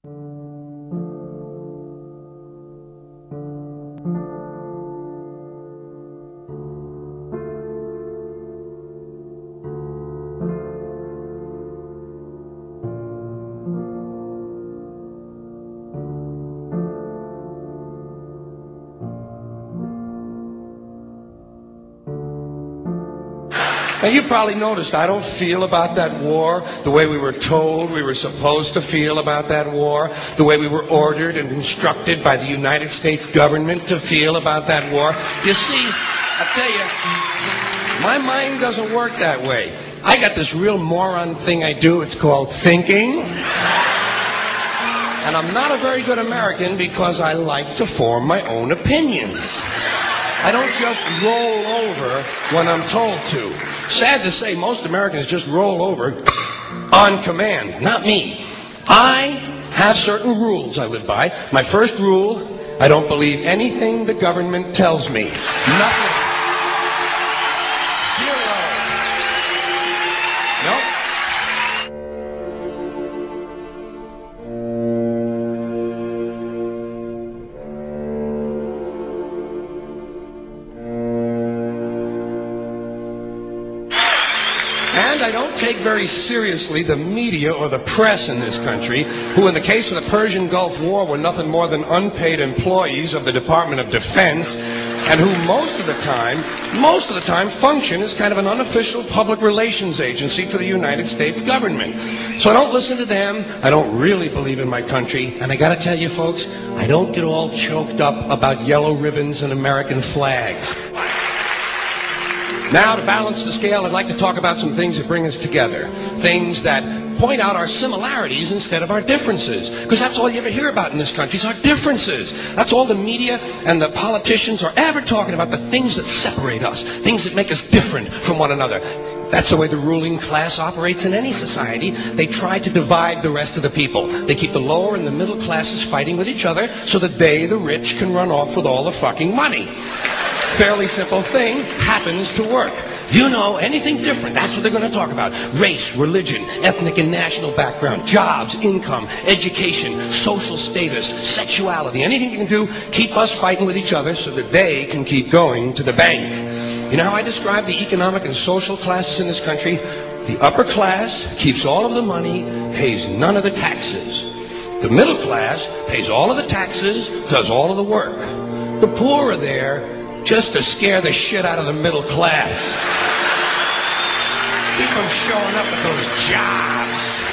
Now, you probably noticed I don't feel about that war the way we were told we were supposed to feel about that war, the way we were ordered and instructed by the United States government to feel about that war. You see, I tell you, my mind doesn't work that way. I got this real moron thing I do. It's called thinking. And I'm not a very good American because I like to form my own opinions. I don't just roll over when I'm told to. Sad to say, most Americans just roll over on command. Not me. I have certain rules I live by. My first rule, I don't believe anything the government tells me. Nothing. Zero. Nope. And I don't take very seriously the media or the press in this country, who in the case of the Persian Gulf War were nothing more than unpaid employees of the Department of Defense, and who most of the time function as kind of an unofficial public relations agency for the United States government. So I don't listen to them, I don't really believe in my country, and I gotta tell you folks, I don't get all choked up about yellow ribbons and American flags. Now, to balance the scale, I'd like to talk about some things that bring us together. Things that point out our similarities instead of our differences. Because that's all you ever hear about in this country is our differences. That's all the media and the politicians are ever talking about, the things that separate us, things that make us different from one another. That's the way the ruling class operates in any society. They try to divide the rest of the people. They keep the lower and the middle classes fighting with each other so that they, the rich, can run off with all the fucking money. Fairly simple thing, happens to work. You know, anything different, that's what they're going to talk about. Race, religion, ethnic and national background, jobs, income, education, social status, sexuality, anything you can do, keep us fighting with each other so that they can keep going to the bank. You know how I describe the economic and social classes in this country? The upper class keeps all of the money, pays none of the taxes. The middle class pays all of the taxes, does all of the work. The poor are there just to scare the shit out of the middle class. Keep them showing up at those jobs.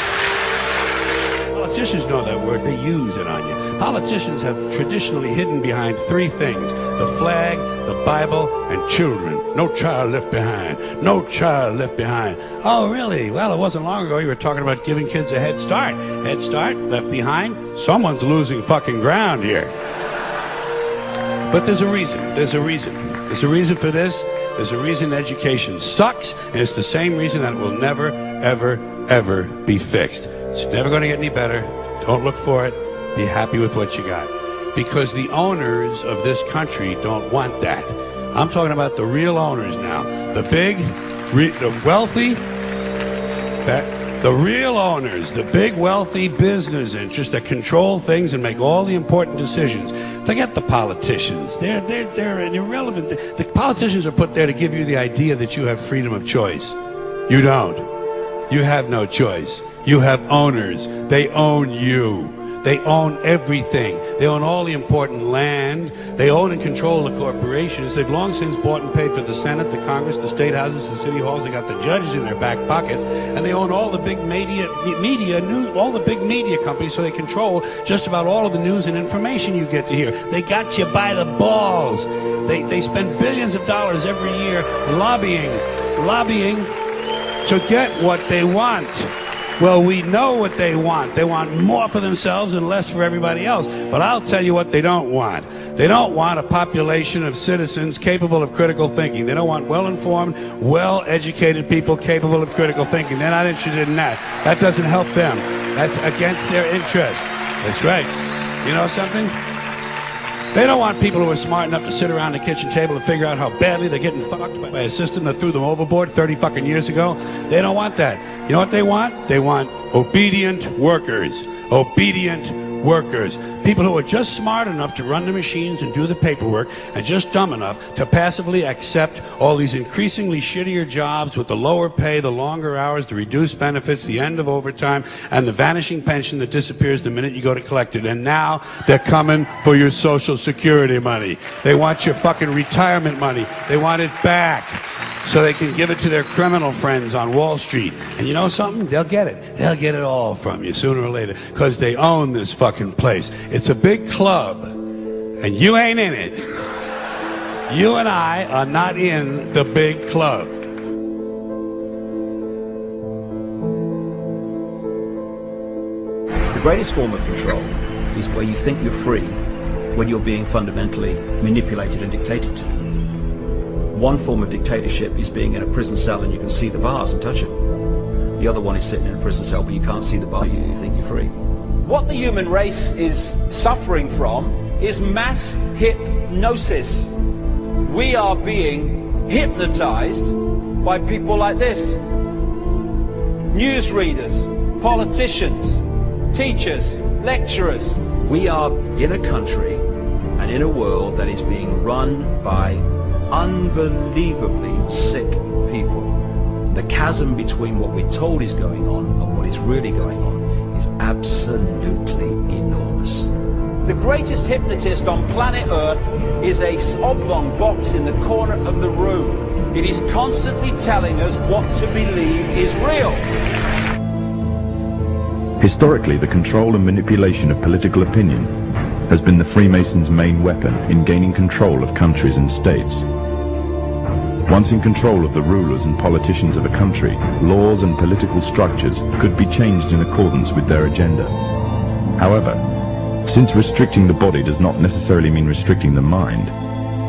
Politicians know that word. They use it on you. Politicians have traditionally hidden behind three things: the flag, the Bible, and children. No child left behind. No child left behind. Oh, really? Well, it wasn't long ago you were talking about giving kids a head start. Head start, left behind? Someone's losing fucking ground here. But there's a reason. There's a reason. There's a reason for this. There's a reason education sucks, and it's the same reason that it will never, ever, ever be fixed. It's never going to get any better. Don't look for it. Be happy with what you got. Because the owners of this country don't want that. I'm talking about the real owners now. The big, the wealthy, the real owners, the big wealthy business interests that control things and make all the important decisions. Forget the politicians. They're irrelevant. The politicians are put there to give you the idea that you have freedom of choice. You don't. You have no choice. You have owners. They own you. They own everything. They own all the important land. They own and control the corporations. They've long since bought and paid for the Senate, the Congress, the state houses, the city halls. They got the judges in their back pockets, and they own all the big all the big media companies. So they control just about all of the news and information you get to hear. They got you by the balls. They spend billions of dollars every year lobbying to get what they want. Well, we know what they want. They want more for themselves and less for everybody else. But I'll tell you what they don't want. They don't want a population of citizens capable of critical thinking. They don't want well-informed, well-educated people capable of critical thinking. They're not interested in that. That doesn't help them. That's against their interest. That's right. You know something? They don't want people who are smart enough to sit around the kitchen table and figure out how badly they're getting fucked by a system that threw them overboard 30 fucking years ago. They don't want that. You know what they want? They want obedient workers. obedient workers, people who are just smart enough to run the machines and do the paperwork, and just dumb enough to passively accept all these increasingly shittier jobs with the lower pay, the longer hours, the reduced benefits, the end of overtime, and the vanishing pension that disappears the minute you go to collect it. And now they're coming for your Social Security money. They want your fucking retirement money. They want it back so they can give it to their criminal friends on Wall Street. And you know something? They'll get it. They'll get it all from you sooner or later, because they own this fucking place. It's a big club, and you ain't in it. You and I are not in the big club. The greatest form of control is where you think you're free when you're being fundamentally manipulated and dictated to. One form of dictatorship is being in a prison cell and you can see the bars and touch them. The other one is sitting in a prison cell but you can't see the bar, you think you're free. What the human race is suffering from is mass hypnosis. We are being hypnotized by people like this. Newsreaders, politicians, teachers, lecturers. We are in a country and in a world that is being run by unbelievably sick people. The chasm between what we're told is going on and what is really going on is absolutely enormous. The greatest hypnotist on planet Earth is a oblong box in the corner of the room. It is constantly telling us what to believe is real. Historically, the control and manipulation of political opinion has been the Freemasons' main weapon in gaining control of countries and states. Once in control of the rulers and politicians of a country, laws and political structures could be changed in accordance with their agenda. However, since restricting the body does not necessarily mean restricting the mind,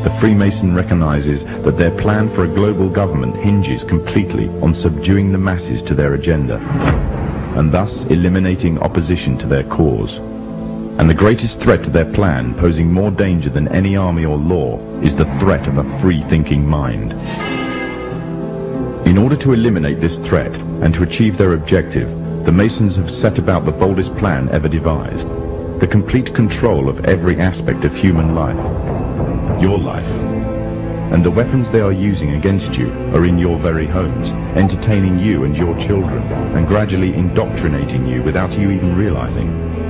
the Freemason recognizes that their plan for a global government hinges completely on subduing the masses to their agenda, and thus eliminating opposition to their cause. And the greatest threat to their plan, posing more danger than any army or law, is the threat of a free-thinking mind. In order to eliminate this threat and to achieve their objective, the Masons have set about the boldest plan ever devised: the complete control of every aspect of human life, your life. And the weapons they are using against you are in your very homes, entertaining you and your children, and gradually indoctrinating you without you even realizing.